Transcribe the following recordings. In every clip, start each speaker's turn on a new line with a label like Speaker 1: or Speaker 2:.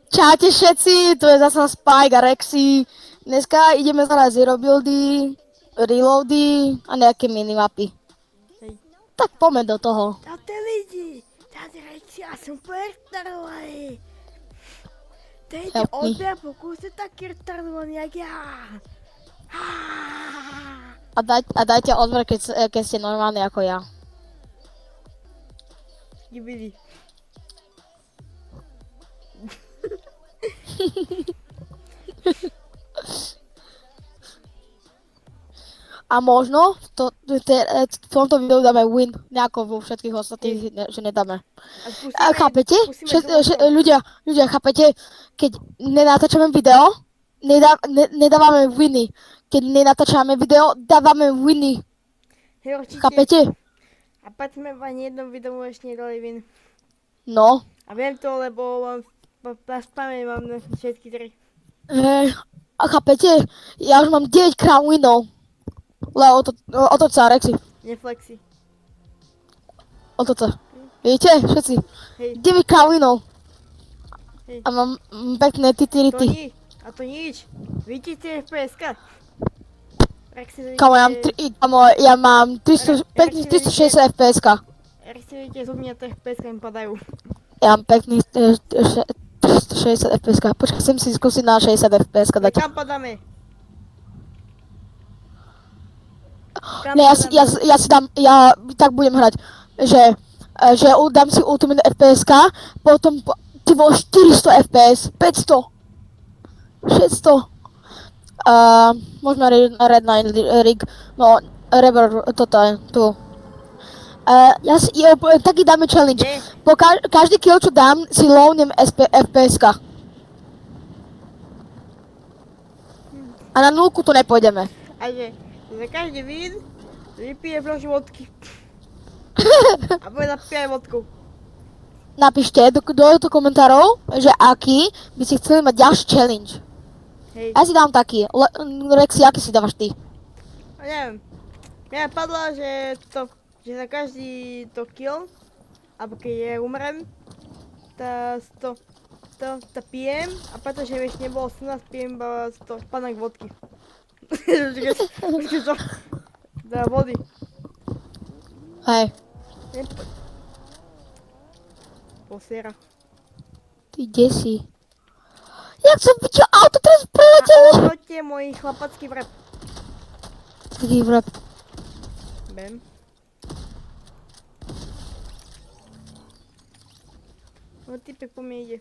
Speaker 1: Čaute všetci, tu je zasa Spike a Rexy. Dneska ideme zahrať zero buildy, reloady a nejaké minimapy.
Speaker 2: Hej.
Speaker 1: Tak poďme do toho.
Speaker 2: Čaute lidi, tady Rexy, já jsem úplně retardovaný. Dejte
Speaker 1: Help me.
Speaker 2: odběr, pokud jste taky retardovaný jak já.
Speaker 1: A dajte odber, keď ste normálni ako ja.
Speaker 2: Gibidi.
Speaker 1: A možno v tomto videu dáme win, nejako vo všetkých ostatných, že nedáme. A chápete? Ľudia, chápete? Keď nenatáčame video, nedávame winy. Keď nenatáčame video, dávame winy.
Speaker 2: Hej, určitě.
Speaker 1: Chápete?
Speaker 2: A pak jsme v ani jednom videu ještě nedali vin.
Speaker 1: No.
Speaker 2: A vím to, lebo na spamě mám na všetky tři.
Speaker 1: A chápete? Ja už mám 9 krát winov. Leo, otoč sa, Rexy.
Speaker 2: Neflexi.
Speaker 1: Otoč sa. Vidíte, všetci?
Speaker 2: Hej.
Speaker 1: 9 krát winov.
Speaker 2: Hej.
Speaker 1: A mám pekné titirity.
Speaker 2: A to nič. Vidíte FPS-ka?
Speaker 1: Kamo, ja mám 360 FPS-ka.
Speaker 2: Rexy, vidíte, z mě to FPS-ka mi padajú.
Speaker 1: Ja mám pekný 360 FPS-ka. Počkaj, chcem si skúsiť na 60 FPS-ka dať.
Speaker 2: Kam padáme?
Speaker 1: Ne, ja tak budem hrať, že dám si Ultimate FPS-ka, potom ty vole 400 FPS, 500, 600. Možno Red Line Rig, no Rebel, toto je, tu. Taký dáme challenge. Po každý kill, čo dám, si lovnem FPS-ka. A na nulku to nepôjdeme.
Speaker 2: A že za každý vid vypije fľašu vodky. A bude napíjať vodku.
Speaker 1: Napíšte do komentárov, že aký by si chceli mať ďalší challenge.
Speaker 2: Hej.
Speaker 1: Ja si dám taký. Rexy, aký si dávaš ty?
Speaker 2: A neviem. Mňa padla, že za každý to kill, alebo keď umrem, to pijem, a pretože vieš nebolo 18, pijem iba to španak vodky. Počkej, čo? Za vody.
Speaker 1: Hej,
Speaker 2: Posiera.
Speaker 1: ty kde si? Jak som videl auto teraz preletelo?
Speaker 2: A hoďte môj chlapacký vrep.
Speaker 1: Taký vrep.
Speaker 2: Bem. No typek po mne ide.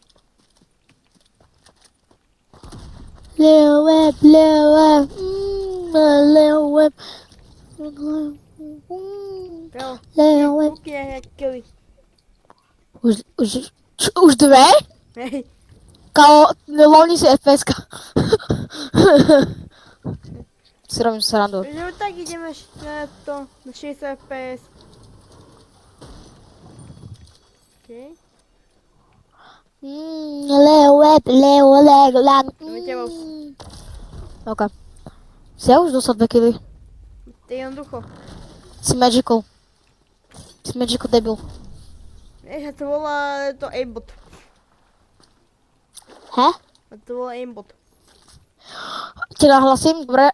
Speaker 1: Leo web, Leo web.
Speaker 2: Leo web. Kúkne jak killy.
Speaker 1: Už dve?
Speaker 2: Hej.
Speaker 1: Kao, lovni si FPS-ka. Si robím srandu.
Speaker 2: Že tak ideme na 60 FPS. Okej.
Speaker 1: Leo web, Leo lag.
Speaker 2: Ideme tebou.
Speaker 1: Ok. Si ja už dostal 2 killy.
Speaker 2: To je jednoducho.
Speaker 1: Si magical. Si magical debil.
Speaker 2: Vieš, a to volá to aimbot.
Speaker 1: He?
Speaker 2: A to volá aimbot.
Speaker 1: Ti nahlasím, dobre,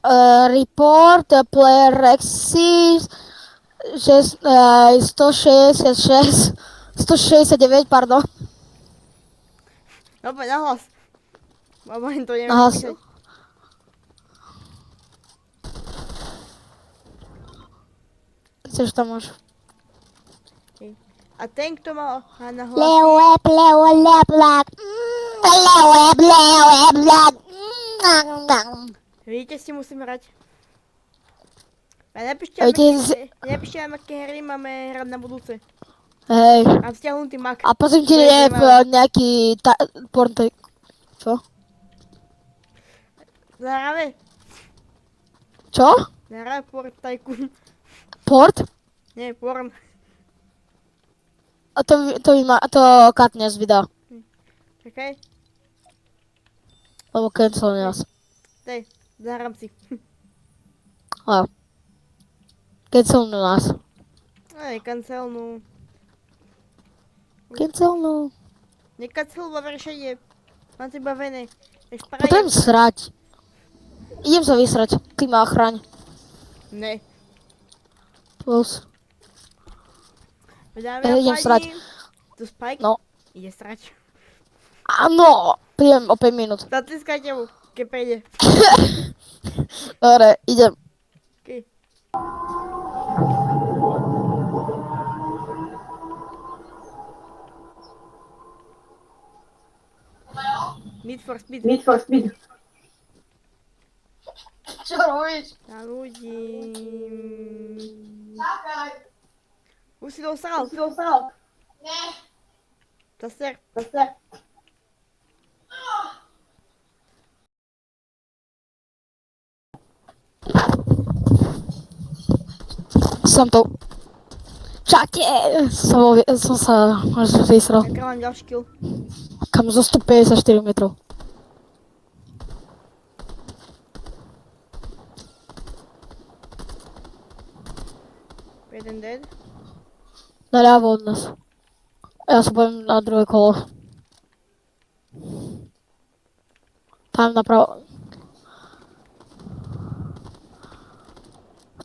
Speaker 1: report, player Rexy, 166, 169, pardon.
Speaker 2: No poď nahlas. Babo, to neviem
Speaker 1: Nahlas.
Speaker 2: písať.
Speaker 1: Chceš tam máš.
Speaker 2: A ten, kto má nahlas...
Speaker 1: Leo web, lag. Leo web, lag.
Speaker 2: Vidíte, s tým musím hrať. A nepíšte vám, aké hry máme hrať na budúce.
Speaker 1: Hej.
Speaker 2: Mám stiahnutý Mac.
Speaker 1: A prosím ti, nie je nejaký porn... Čo?
Speaker 2: Zahráme?
Speaker 1: Čo?
Speaker 2: Zahráme Port Tycoon.
Speaker 1: Port?
Speaker 2: Nie, porn.
Speaker 1: A to katne z videa.
Speaker 2: Čakaj.
Speaker 1: Lebo cancel nás.
Speaker 2: Daj, zahrám si.
Speaker 1: A. Cancel nás.
Speaker 2: Aj, cancelnú.
Speaker 1: Cancelnú.
Speaker 2: Necancel vo veršenie. Mám tu iba vene. Tak
Speaker 1: Potrebujem
Speaker 2: sprajem.
Speaker 1: srať. Idem sa vysrať, ty ma chraň.
Speaker 2: Ne.
Speaker 1: Plus.
Speaker 2: Dámy a
Speaker 1: Idem srať.
Speaker 2: páni. Tu Spike.
Speaker 1: No.
Speaker 2: Ide srať.
Speaker 1: Áno, prídem o 5 minút.
Speaker 2: Zatliskajte mu, keď prejde.
Speaker 1: Dobre, idem.
Speaker 2: Okay. Need for Speed.
Speaker 3: Need for Speed.
Speaker 1: Čo robíš?
Speaker 2: Na ľudí.
Speaker 1: Čakaj.
Speaker 2: Už si dosral.
Speaker 1: Ne.
Speaker 2: Zase.
Speaker 1: Som to. Čakaj. Som sa vysral.
Speaker 2: Tak mám ďalší kill.
Speaker 1: Kam zo 154 metrov.
Speaker 2: Jeden dead.
Speaker 1: Naľavo od nás. Ja sa poviem na druhé kolo. Tam napravo.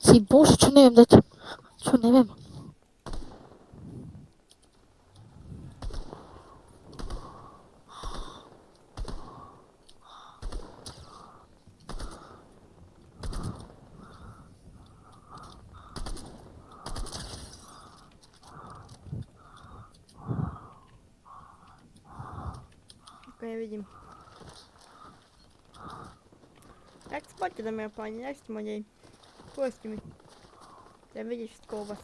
Speaker 1: Si bože, čo neviem dať. Čo neviem.
Speaker 2: Ako nevidím. Jak spáte, dámy a páni, jak ste modej? Povedzte mi. Chcem vedieť všetko o vás.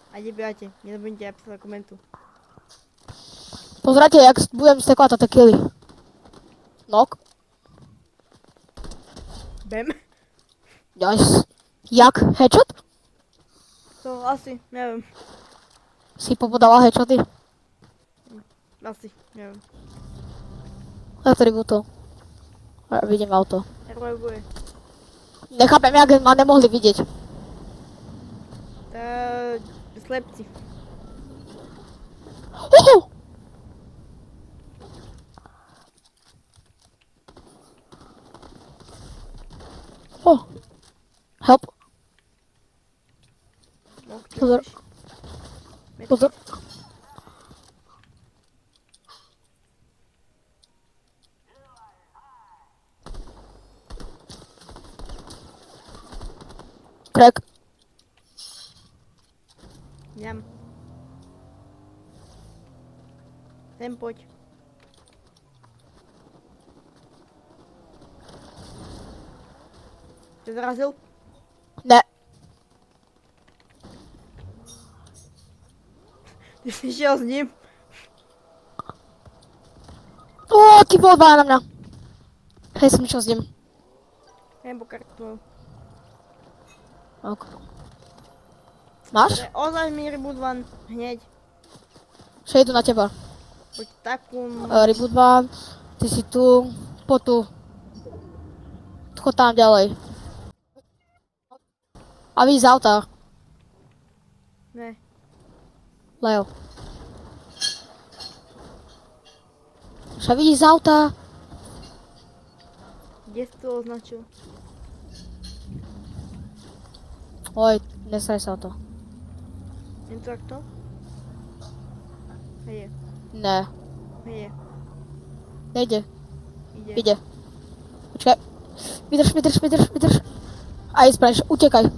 Speaker 2: A nebývate, nezabudnite napísať na komentu.
Speaker 1: Pozrite, jak budem stekovať tie killy. Nok.
Speaker 2: Bam.
Speaker 1: Nice. Jak? Headshot?
Speaker 2: To asi, neviem.
Speaker 1: Si popodala headshoty?
Speaker 2: Asi, neviem.
Speaker 1: Ja ktorý bol to? Ja vidím auto.
Speaker 2: Reaguje.
Speaker 1: Nechápem, jak ma nemohli vidieť.
Speaker 2: Slepci.
Speaker 1: Oh. Help.
Speaker 2: No, ty
Speaker 1: Pozor.
Speaker 2: chceš?
Speaker 1: Pozor. Crack.
Speaker 2: Ňam. Sem poď. Ťa zrazil?
Speaker 1: Ne.
Speaker 2: Ty si šiel s ním?
Speaker 1: Ó, ty bol dva na mňa. Hej, som išiel s ním.
Speaker 2: Nebo kartu.
Speaker 1: Ok. Máš?
Speaker 2: Ozaj mi reboot van, hneď.
Speaker 1: Že idú na teba.
Speaker 2: Poď takú...
Speaker 1: Reboot van, ty si tu, po tu. Chod tam ďalej. A vy z auta,
Speaker 2: Ne.
Speaker 1: Leo. Že vidíš z auta.
Speaker 2: Kde si to označil?
Speaker 1: Oj, nesraj sa o to.
Speaker 2: Je to takto? Hej je.
Speaker 1: Ne,
Speaker 2: Hej je.
Speaker 1: nejde,
Speaker 2: Ide.
Speaker 1: ide. Počkaj. Vydrž. Aj spravíš, utekaj.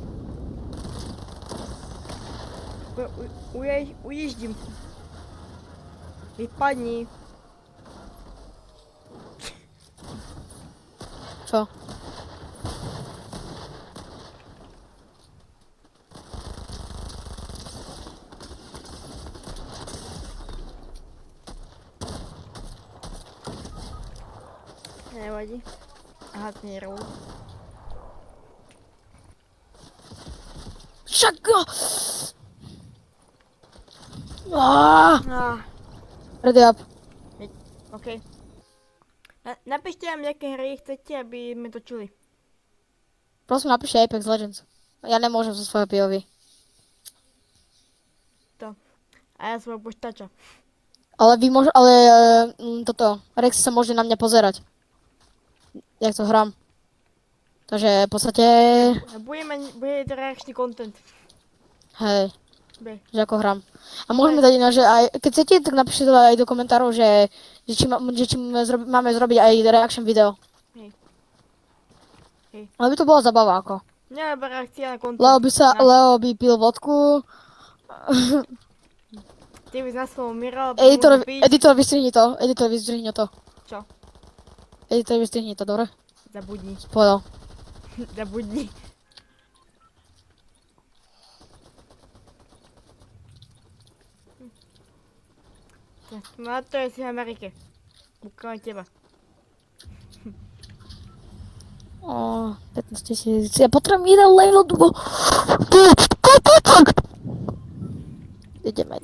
Speaker 2: Uježdím. Vypadni.
Speaker 1: Čo?
Speaker 2: Nevadí. Aha, to nie je roll.
Speaker 1: Však go! Ready up.
Speaker 2: OK. Napíšte nám, aké hry chcete, aby sme točili.
Speaker 1: Prosím, napíšte Apex Legends. Ja nemôžem zo svojho POV.
Speaker 2: A ja svojho počítača.
Speaker 1: Ale vy ale toto, Rex sa môže na mňa pozerať. Jak to hrám. Takže v podstate,
Speaker 2: Bude to reakčný content.
Speaker 1: hej,
Speaker 2: B.
Speaker 1: že ako hrám. A môžeme dať ináč, že aj, keď chcete, tak napíšte to aj do komentárov, že či máme zrobiť aj reaction video.
Speaker 2: Hej. Hej.
Speaker 1: Ale by to bola zabava ako.
Speaker 2: Nie, iba reakcia na content.
Speaker 1: Leo by pil vodku.
Speaker 2: Ty by nás umieral,
Speaker 1: Editor, vystrihni to. Editor, vystrihni to.
Speaker 2: Čo?
Speaker 1: Editor, vystrihni to, dobre?
Speaker 2: Zabudni.
Speaker 1: Povedal.
Speaker 2: Zabudni. No to je si v Amerike. Bukám teba.
Speaker 1: O, 15 000. Ja potrebujem jeden level, Ideme.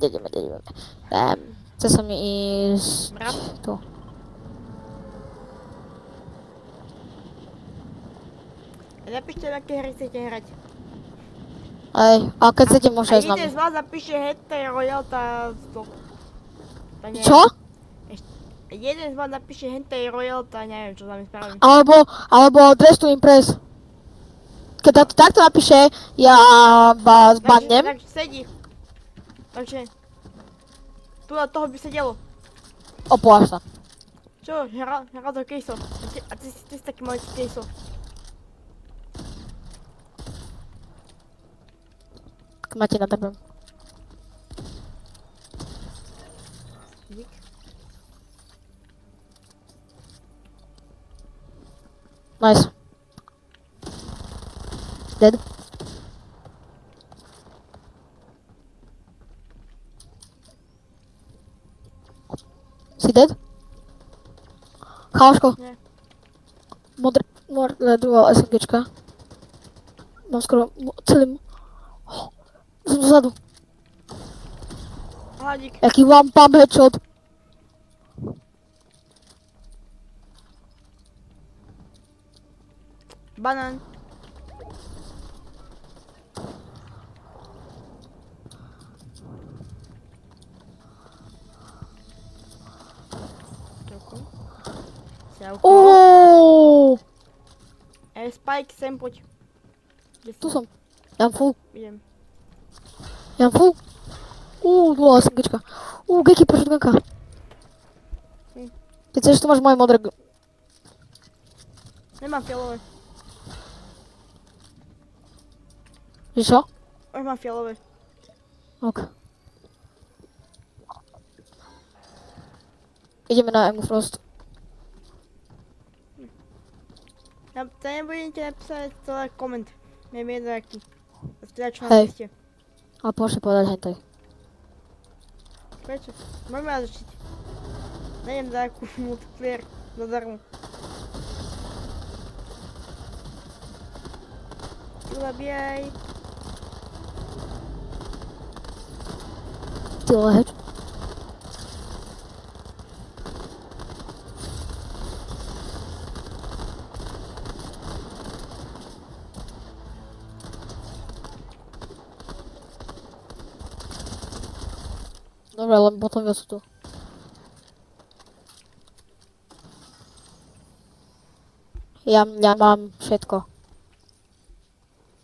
Speaker 1: Chce sa mi ísť
Speaker 2: Mrad?
Speaker 1: tu.
Speaker 2: Napíšte, aké hry chcete hrať.
Speaker 1: Aj, a keď chcete, môžete aj s
Speaker 2: jeden
Speaker 1: nami.
Speaker 2: z vás napíše Hentai Royal,
Speaker 1: Čo?
Speaker 2: Jeden z vás napíše Hentai Royal, neviem, čo tam spravím.
Speaker 1: Alebo Dress to Impress. Keď takto napíše, ja vás bannem.
Speaker 2: Takže sedí. Takže... Tu na toho by sedelo.
Speaker 1: Opováž sa.
Speaker 2: Čo? Hral do kejso. A ty si taký malý kejso.
Speaker 1: Máte na tebe.
Speaker 2: Dík.
Speaker 1: Nice. Dead. Si dead? Cháško.
Speaker 2: Nie.
Speaker 1: Modré druhá SMGčka. Mám skoro celý... Som zadu.
Speaker 2: Hladík.
Speaker 1: Jaký one pump headshot.
Speaker 2: Banán. Trochu. Siavko.
Speaker 1: Oooo.
Speaker 2: Spike, sem poď. Kde si?
Speaker 1: Tu som. Ja mám full.
Speaker 2: Idem.
Speaker 1: Ja mám full. Druhá SMGčka. Geki pro shotgunka. Keď chceš, tu máš moje modré...
Speaker 2: Nemám fialové.
Speaker 1: Že čo?
Speaker 2: Už mám fialové.
Speaker 1: Ok. Ideme na Emu Frost.
Speaker 2: Ja to nebudem ti napísať celý koment. Neviem jedno aký. Teda čo
Speaker 1: Hej.
Speaker 2: mám ste.
Speaker 1: Ale pošli povedať hentai.
Speaker 2: Prečo? Môžeme vás začiť. Nejdem za akú multiplayer zadarmo. Zabíjaj.
Speaker 1: Ty leheč. Dobre, ale potom viac sú tu. Ja mám všetko.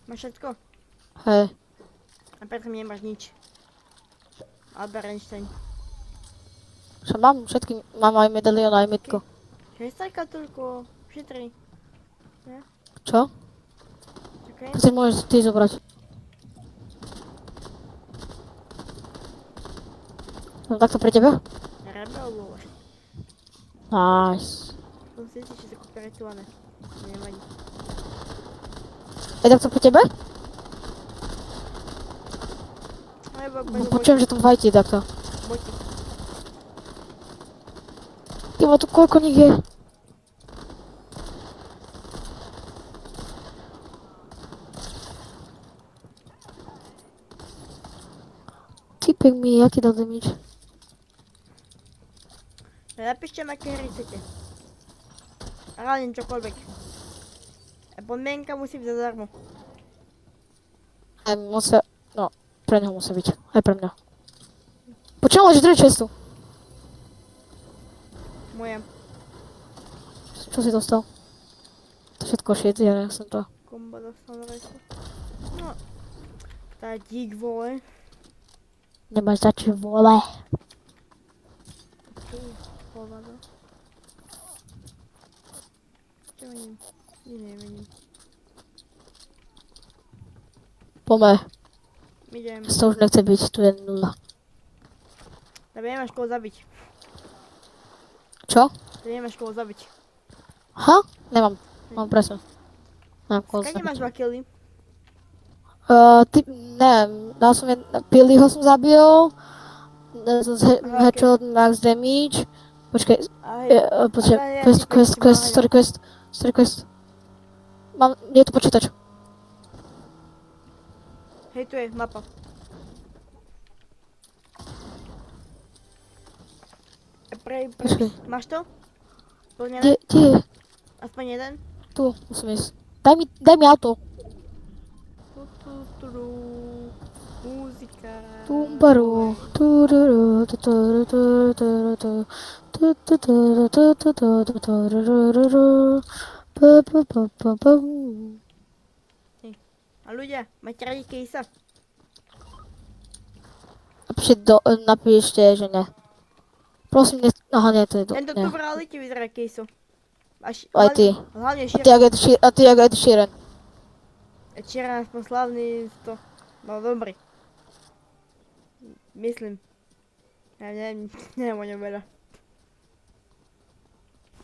Speaker 2: Máš všetko?
Speaker 1: Hej.
Speaker 2: A preto mi nemáš nič. Albert Einstein.
Speaker 1: Čo mám všetky, mám aj medalión, aj mitku.
Speaker 2: Hestajka toľko. Šetri.
Speaker 1: Čo?
Speaker 2: Čakaj.
Speaker 1: Keď si môžeš ty zobrať. No takto pre teba?
Speaker 2: Rebel bolo.
Speaker 1: Nice.
Speaker 2: Som si istý, že sa kúpia rituálne. Nevadí.
Speaker 1: Je takto pre tebe? Počujem, že tam fajti takto.
Speaker 2: Boti.
Speaker 1: Ty tu koľko nich je? Typek mi, aký dal damage?
Speaker 2: Napíšte mi, aké hry chcete. Reálne čokoľvek. A podmienka musí byť zadarmo.
Speaker 1: Aj musia, no, pre neho musí byť. Aj pre mňa. Počujem, leží druhú čestu.
Speaker 2: Moja.
Speaker 1: Čo si dostal? To všetko shit, ja som to.
Speaker 2: Kombo dostal na vajku. No. Tá dík, vole.
Speaker 1: Nemáš za čo vole.
Speaker 2: Okej, hovado. Čo mením? Nič nemením.
Speaker 1: Poďme,
Speaker 2: Idem.
Speaker 1: to už nechce byť, tu je nula.
Speaker 2: Tebe nemáš koho zabiť.
Speaker 1: Čo?
Speaker 2: Tebe nemáš koho zabiť.
Speaker 1: Ha? Nemám. Mám presne. Nemám koho
Speaker 2: Skade máš
Speaker 1: zabiť.
Speaker 2: 2 killy?
Speaker 1: Neviem, dal som Billyho som zabil.
Speaker 2: Aha,
Speaker 1: Headshot, max damage. Počkaj,
Speaker 2: Aj.
Speaker 1: počkaj,
Speaker 2: Ja
Speaker 1: quest,
Speaker 2: ti
Speaker 1: quest,
Speaker 2: pomáham.
Speaker 1: quest, story quest. Mám, je tu počítač.
Speaker 2: Hej, tu je mapa.
Speaker 1: Počkaj.
Speaker 2: Máš to? Plnené?
Speaker 1: Kde?
Speaker 2: Aspoň jeden?
Speaker 1: Tu, musím ísť. Daj mi auto.
Speaker 2: Tu. Múzika.
Speaker 1: Tumbaru. Tururu, tuturu, tuturu, tuturu, tuturu, tuturu, pu, pu, pu, pu, pu.
Speaker 2: A ľudia, máte radi Kejsa?
Speaker 1: Napíšte, že ne. Prosím, aha, nie, to je
Speaker 2: Tento
Speaker 1: nie.
Speaker 2: tu v realite vyzerá Kejso.
Speaker 1: Aj ty.
Speaker 2: Hlavne
Speaker 1: A ty jak Ed Sheeran.
Speaker 2: Sheeran aspoň slavný to. No dobrý. Myslím. Ja neviem o ňom veľa.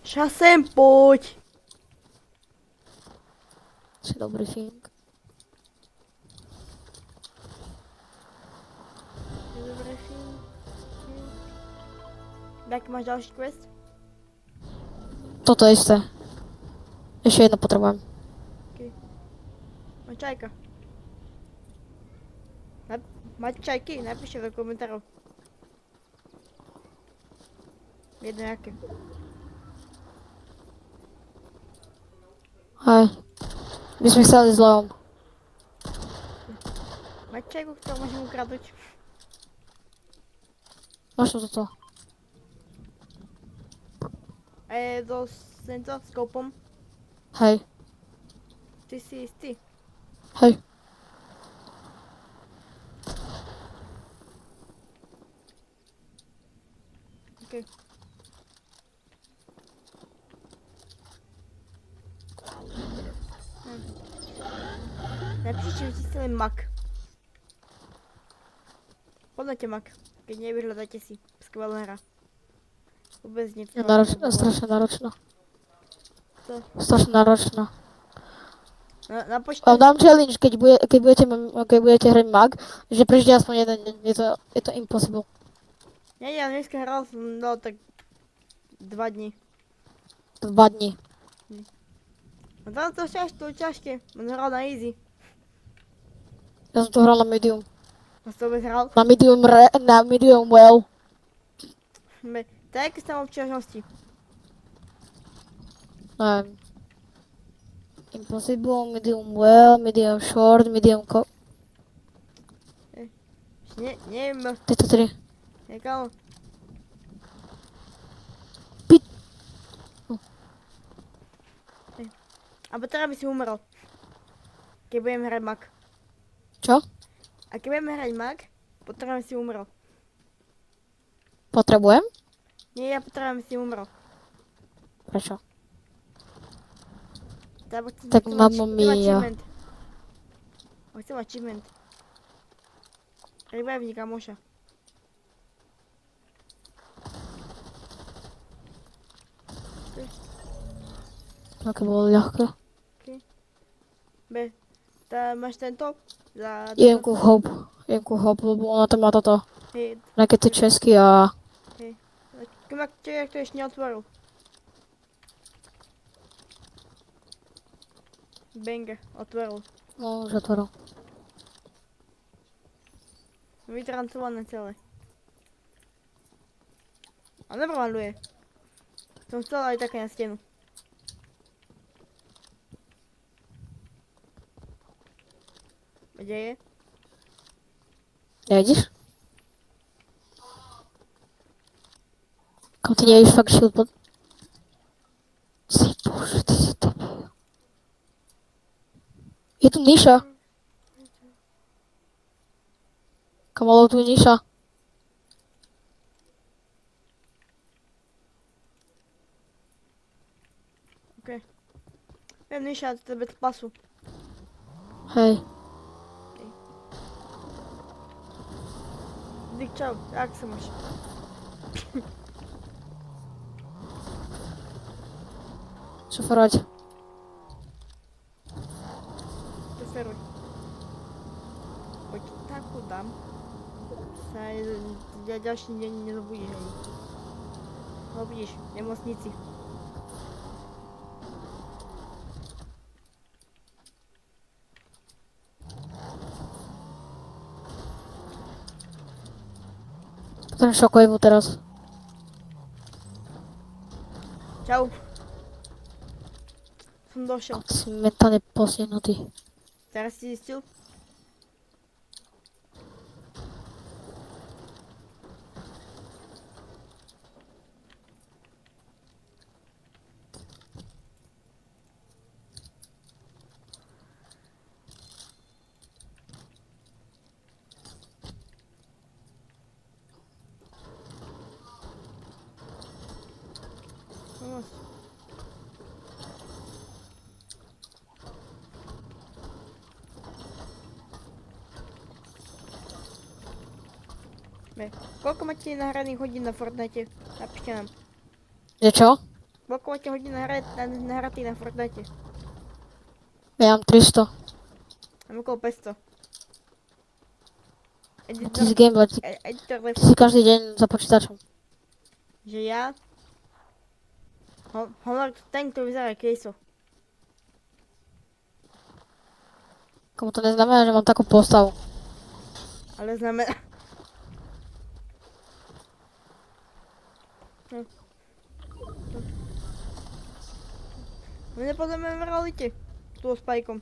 Speaker 2: Šasem, poď!
Speaker 1: Si dobrý film.
Speaker 2: Je dobrý film. Aký máš ďalší quest?
Speaker 1: Toto isté. Ešte jedno potrebujem.
Speaker 2: No čajka. Máte čajky? Napíšte do komentárov. Jedno jaké.
Speaker 1: Hej. My sme chceli s Leom.
Speaker 2: Máte čajku, ktorú môžem ukradnúť?
Speaker 1: Máš toto.
Speaker 2: A je to tento s koupom?
Speaker 1: Hej.
Speaker 2: Ty si istý?
Speaker 1: Hej.
Speaker 2: OK. Napíšte, či vyčistili Mac. Podľate Mac. Keď nevyhľadáte si. Skvelá hra. Vôbec nie.
Speaker 1: Je náročná, strašne náročná.
Speaker 2: To.
Speaker 1: Strašne náročná.
Speaker 2: Na počte...
Speaker 1: Vám dám challenge, keď budete hrať mag, že prežite aspoň jeden deň. Je to impossible.
Speaker 2: Nie, ja dneska hral som, no tak 2 dní.
Speaker 1: 2 dní.
Speaker 2: No tam to ťažké. On hral na easy.
Speaker 1: Ja som to hral na medium.
Speaker 2: On to vôbec hral.
Speaker 1: Na medium well.
Speaker 2: Tak, aké sú tam obťažnosti?
Speaker 1: Impossible, medium well, medium short, medium
Speaker 2: Neviem.
Speaker 1: Tieto 3.
Speaker 2: Kámo.
Speaker 1: Pit.
Speaker 2: Abo teraz by si umrel. Keď budem hrať Mac.
Speaker 1: Čo?
Speaker 2: A keď budeme hrať Mac, potrebujem si umrel.
Speaker 1: Potrebujem?
Speaker 2: Nie, ja potrebujem si umrel.
Speaker 1: Prečo?
Speaker 2: Tak
Speaker 1: mamma mia.
Speaker 2: Chcem achievement. Revive kamoša.
Speaker 1: Aké bolo ľahké.
Speaker 2: Máš tento? Za
Speaker 1: Jemku Hope, lebo ona tam má toto.
Speaker 2: Hej,
Speaker 1: Nejaké tie česky a...
Speaker 2: jak to ešte neotvoril. Banger, otvoril.
Speaker 1: No, už otvoril.
Speaker 2: Vytrancované celé. A nepromaluje. Som chcel aj také na stenu. Kde je?
Speaker 1: Nevidíš? Kam ty nevidíš fakt shield pod... Je tu niša. Kamalo, tu je niša.
Speaker 2: OK. Viem, Niša, tebe to pasu.
Speaker 1: Hej.
Speaker 2: Dík, čau, jak sa máš?
Speaker 1: Šoferovať.
Speaker 2: Preferuj. Poď takú dám. Sa ďalší deň nezobudíš, hej. No vidíš, v nemocnici.
Speaker 1: Ten šokuje mu teraz.
Speaker 2: Čau. Som došiel.
Speaker 1: Si mentálne postihnutý.
Speaker 2: Teraz si zistil? No, koľko máte nahraných hodín na Fortnite? Napíšte nám.
Speaker 1: Že čo?
Speaker 2: Koľko máte hodín nahratých na Fortnite?
Speaker 1: Ja mám 300.
Speaker 2: Mám okolo 500.
Speaker 1: Ty si gambler, ty
Speaker 2: Editor
Speaker 1: si každý deň za počítačom.
Speaker 2: že ja? Honor ten, kto vyzerá Kejso.
Speaker 1: Komu to neznamená, že mám takú postavu.
Speaker 2: Ale znamená... My nepoznáme v realite. Tu s Pajkom.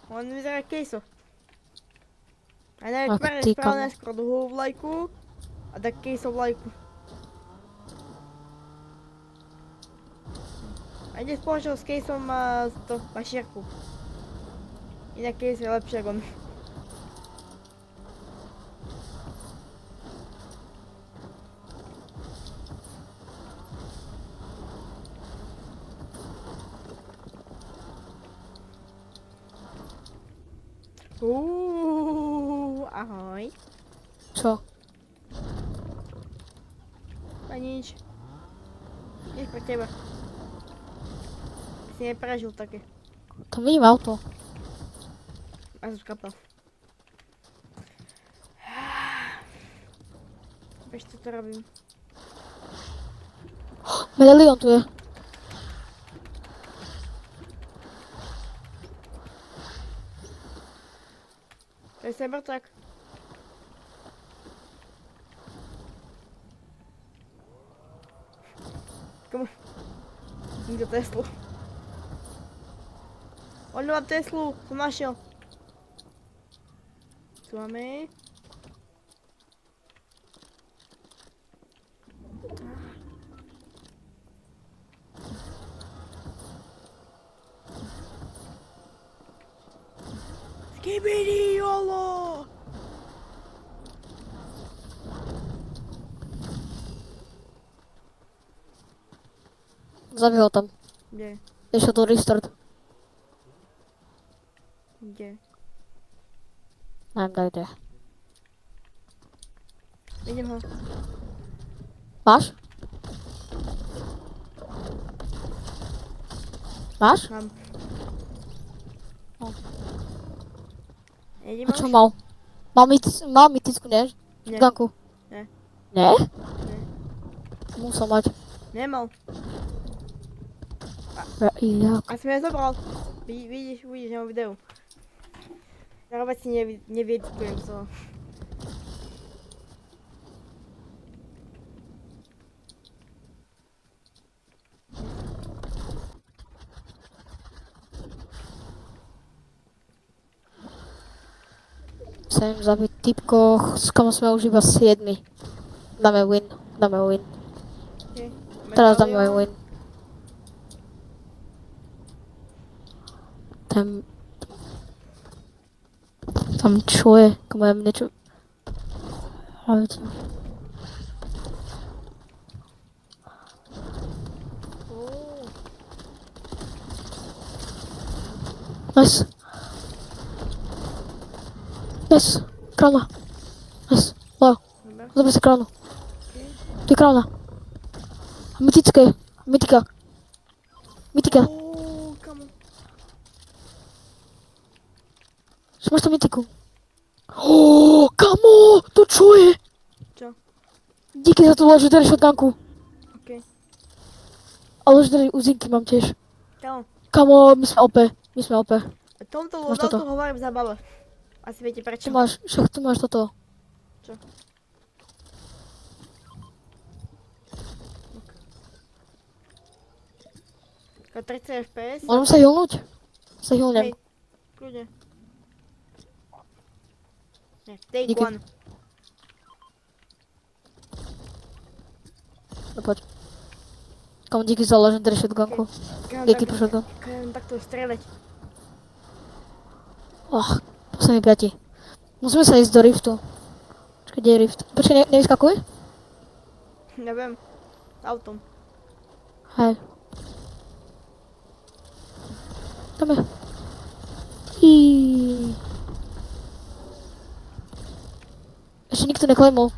Speaker 2: On vyzerá Kejso. A neviem,
Speaker 1: Ak
Speaker 2: ktoré
Speaker 1: ty
Speaker 2: spravil
Speaker 1: komu?
Speaker 2: najskôr dlhú vlajku a tak Kejso vlajku. A ide spoločil s Kejsom a to pašierku. Inak Kejs je lepšie ako on. Ahoj.
Speaker 1: Čo?
Speaker 2: A nič. Nič pre teba. Si neprežil také.
Speaker 1: To vidím auto.
Speaker 2: A som skapal. Vieš, čo to robím?
Speaker 1: Medalion tu je.
Speaker 2: To je Cybertruck. Komu? Nikto Teslu. Oľu, mám Teslu, som našiel. Tu máme. Skibidi jolo!
Speaker 1: Zabij ho tam.
Speaker 2: Kde?
Speaker 1: Išiel tu restart.
Speaker 2: Kde?
Speaker 1: Neviem, daj kde.
Speaker 2: Vidím ho.
Speaker 1: Máš? Máš?
Speaker 2: Mám.
Speaker 1: No.
Speaker 2: Idem
Speaker 1: A čo
Speaker 2: už?
Speaker 1: mal? Mal mytickú, nie?
Speaker 2: Nie.
Speaker 1: Ganku.
Speaker 2: Nie.
Speaker 1: Nie?
Speaker 2: Nie.
Speaker 1: Musel mať.
Speaker 2: Nemal.
Speaker 1: Jak?
Speaker 2: A som ja zobral. Vidíš na videu. Ja vôbec si neviedikujem to.
Speaker 1: Chcem zabiť typko, s kom sme už iba 7. Dáme win.
Speaker 2: Okay.
Speaker 1: Teraz dáme win. Tam čo je? Kamo ja niečo... Hlavne. Nice. Nice. Kráľa. Nice. Wow.
Speaker 2: Dobre.
Speaker 1: Zober si kráľu.
Speaker 2: Okay.
Speaker 1: To je kráľa. Mytické. Mytika. Mytika.
Speaker 2: Kamo.
Speaker 1: Čo máš tam mytiku? Kamo! To čo je?
Speaker 2: Čo?
Speaker 1: Díky za to legendary shotgunku.
Speaker 2: OK.
Speaker 1: A legendary uzinky mám tiež.
Speaker 2: Kamo.
Speaker 1: Kamo, my sme OP. My sme OP.
Speaker 2: A tomto
Speaker 1: Máš toto?
Speaker 2: loadoutu hovorím zabava. Asi viete prečo.
Speaker 1: Však tu máš toto.
Speaker 2: Čo? Ako 30 FPS?
Speaker 1: Môžem sa hilnúť? Sa hilnem.
Speaker 2: Hej, kľudne. Nie, take
Speaker 1: Díky.
Speaker 2: one.
Speaker 1: No poď. Kamo, díky za legendary shotgunku. Díky pro shotgun.
Speaker 2: Kážem takto strieľať.
Speaker 1: Poslední 5. Musíme sa ísť do riftu. Počkaj, kde je rift? Počkaj, nevyskakuj?
Speaker 2: Neviem. Autom.
Speaker 1: Hej. Dáme. Ešte nikto neklemol.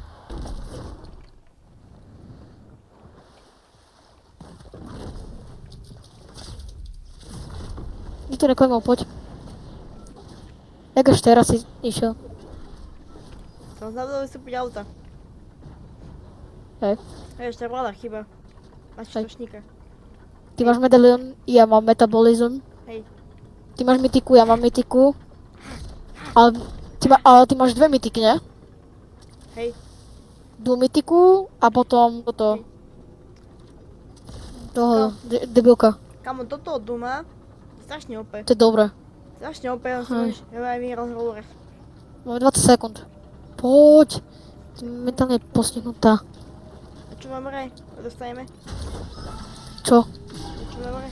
Speaker 1: Nikto neklemol, poď. Jak až teraz si išiel?
Speaker 2: Som zabudol vystúpiť auta.
Speaker 1: Hej.
Speaker 2: Ešte vláda chyba. Na
Speaker 1: Hej.
Speaker 2: čtočníka.
Speaker 1: Ty máš medalion, ja mám metabolizm.
Speaker 2: Hej.
Speaker 1: Ty máš mytiku, ja mám mytiku. Ale ty máš 2 mytiky, ne?
Speaker 2: Hej.
Speaker 1: 2 mytiku a potom toto. Toho, debilka.
Speaker 2: Kamo, toto od Duma strašne OP.
Speaker 1: To je dobré.
Speaker 2: Strašne OP, on sa už aj mi rozhovorech.
Speaker 1: Máme 20 sekúnd. Poď. Ty mentálne postihnutá.
Speaker 2: A čo máme raj? Dostaneme?
Speaker 1: Čo?
Speaker 2: Čo máme?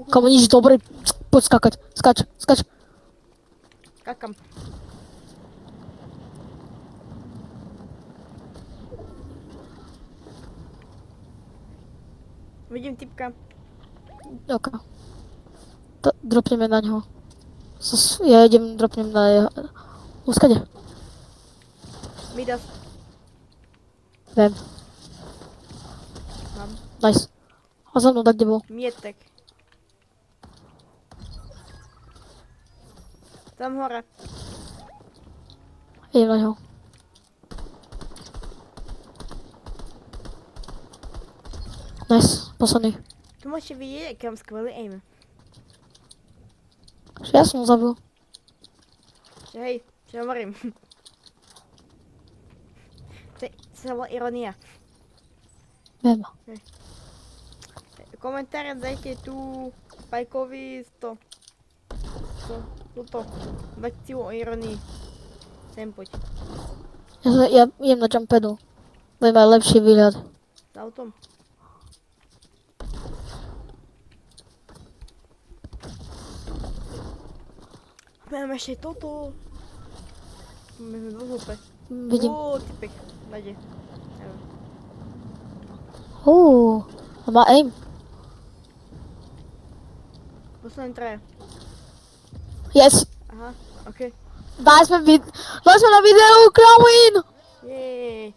Speaker 1: Komu nič dobré. Poď skákať. Skač.
Speaker 2: Kakam. Vidím typka.
Speaker 1: Ok. Dropneme na ňo. Ja dropnem na jeho. Skade?
Speaker 2: Midas.
Speaker 1: Viem.
Speaker 2: Mám.
Speaker 1: Nice. A za mnou tak kde bol.
Speaker 2: Mietek. Tam hore.
Speaker 1: Idem na ňo. Nice. Posledný.
Speaker 2: Tu môžete vidieť, aký mám skvelý aim.
Speaker 1: Že ja som ho zabil.
Speaker 2: Že hej, čo hovorím. To sa volá ironia.
Speaker 1: Viem.
Speaker 2: Komentáre dajte tu Pajkovi 100. Tuto. Dať si o ironii. Sem poď.
Speaker 1: Ja idem na jumpadu. Budem mať lepší výhľad.
Speaker 2: S autom. Mám ešte toto. Máme dlhúpe.
Speaker 1: Vidím.
Speaker 2: Typek. Nájde. Neviem.
Speaker 1: A má aim.
Speaker 2: Posledný traja.
Speaker 1: Yes.
Speaker 2: Aha, okej.
Speaker 1: Dali sme na videu, Crowin!
Speaker 2: Jej.